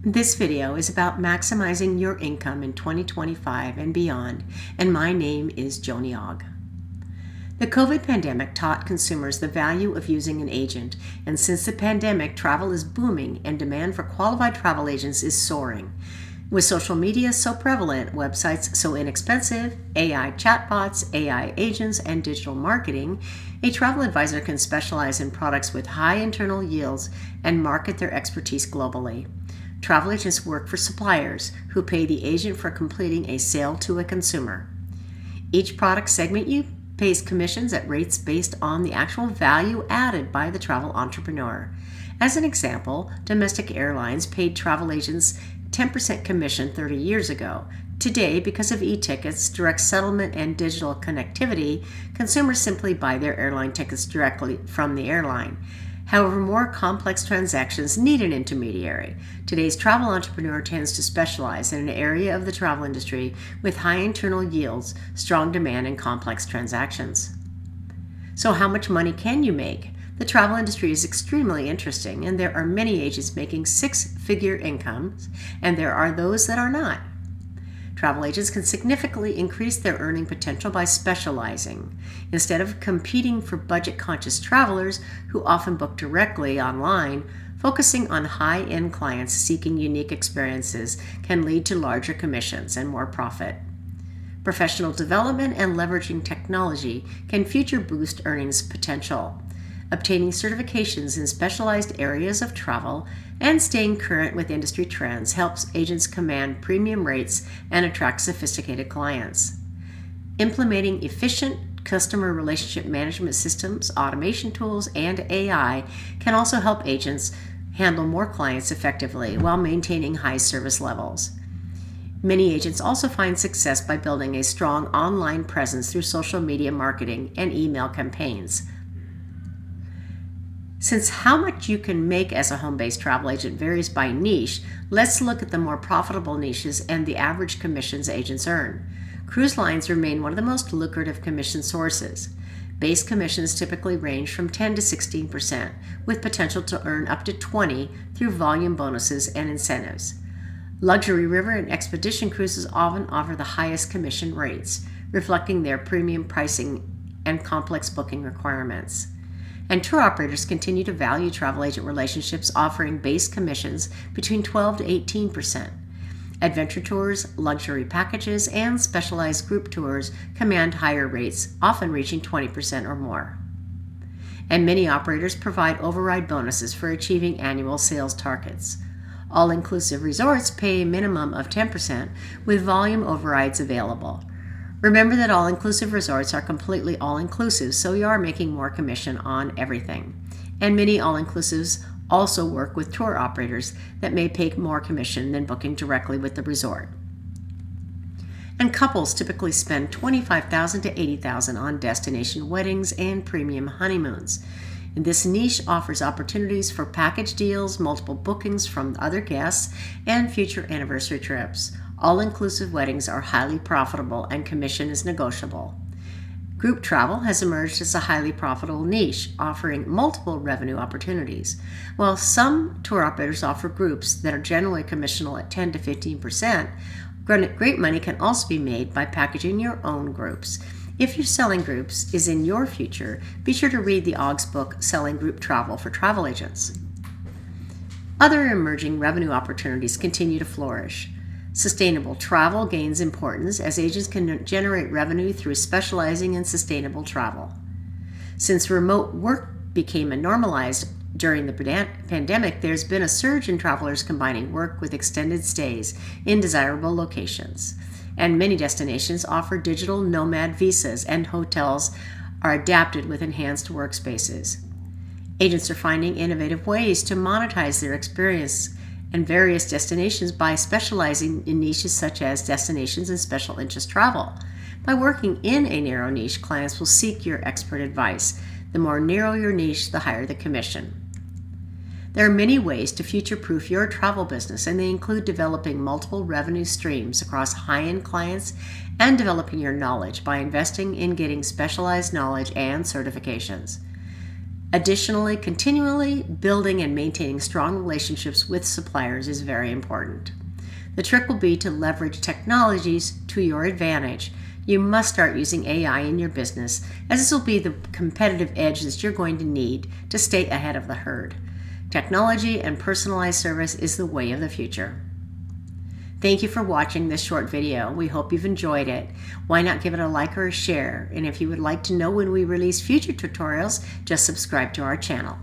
This video is about maximizing your income in 2025 and beyond, and my name is Joni Ogg. The COVID pandemic taught consumers the value of using an agent, and since the pandemic, travel is booming and demand for qualified travel agents is soaring. With social media so prevalent, websites so inexpensive, AI chatbots, AI agents, and digital marketing, a travel advisor can specialize in products with high internal yields and market their expertise globally. Travel agents work for suppliers who pay the agent for completing a sale to a consumer. Each product segment pays commissions at rates based on the actual value added by the travel entrepreneur. As an example, domestic airlines paid travel agents 10% commission 30 years ago. Today, because of e-tickets, direct settlement, and digital connectivity, consumers simply buy their airline tickets directly from the airline. However, more complex transactions need an intermediary. Today's travel entrepreneur tends to specialize in an area of the travel industry with high internal yields, strong demand, and complex transactions. So how much money can you make? The travel industry is extremely interesting, and there are many agents making six-figure incomes, and there are those that are not. Travel agents can significantly increase their earning potential by specializing. Instead of competing for budget-conscious travelers who often book directly online, focusing on high-end clients seeking unique experiences can lead to larger commissions and more profit. Professional development and leveraging technology can future boost earnings potential. Obtaining certifications in specialized areas of travel and staying current with industry trends helps agents command premium rates and attract sophisticated clients. Implementing efficient customer relationship management systems, automation tools, and AI can also help agents handle more clients effectively while maintaining high service levels. Many agents also find success by building a strong online presence through social media marketing and email campaigns. Since how much you can make as a home-based travel agent varies by niche, let's look at the more profitable niches and the average commissions agents earn. Cruise lines remain one of the most lucrative commission sources. Base commissions typically range from 10 to 16%, with potential to earn up to 20% through volume bonuses and incentives. Luxury river and expedition cruises often offer the highest commission rates, reflecting their premium pricing and complex booking requirements. And tour operators continue to value travel agent relationships, offering base commissions between 12 to 18%. Adventure tours, luxury packages, and specialized group tours command higher rates, often reaching 20% or more. And many operators provide override bonuses for achieving annual sales targets. All-inclusive resorts pay a minimum of 10%, with volume overrides available. Remember that all-inclusive resorts are completely all-inclusive, so you are making more commission on everything. And many all-inclusives also work with tour operators that may pay more commission than booking directly with the resort. And couples typically spend $25,000 to $80,000 on destination weddings and premium honeymoons. And this niche offers opportunities for package deals, multiple bookings from other guests, and future anniversary trips. All-inclusive weddings are highly profitable and commission is negotiable. Group travel has emerged as a highly profitable niche, offering multiple revenue opportunities. While some tour operators offer groups that are generally commissionable at 10 to 15%, great money can also be made by packaging your own groups. If your selling groups is in your future, be sure to read the Ogg's book, Selling Group Travel for Travel Agents. Other emerging revenue opportunities continue to flourish. Sustainable travel gains importance as agents can generate revenue through specializing in sustainable travel. Since remote work became normalized during the pandemic, there's been a surge in travelers combining work with extended stays in desirable locations. And many destinations offer digital nomad visas, and hotels are adapted with enhanced workspaces. Agents are finding innovative ways to monetize their experience and various destinations by specializing in niches such as destinations and special interest travel. By working in a narrow niche, clients will seek your expert advice. The more narrow your niche, the higher the commission. There are many ways to future-proof your travel business, and they include developing multiple revenue streams across high-end clients and developing your knowledge by investing in getting specialized knowledge and certifications. Additionally, continually building and maintaining strong relationships with suppliers is very important. The trick will be to leverage technologies to your advantage. You must start using AI in your business, as this will be the competitive edge that you're going to need to stay ahead of the herd. Technology and personalized service is the way of the future. Thank you for watching this short video. We hope you've enjoyed it. Why not give it a like or a share? And if you would like to know when we release future tutorials, just subscribe to our channel.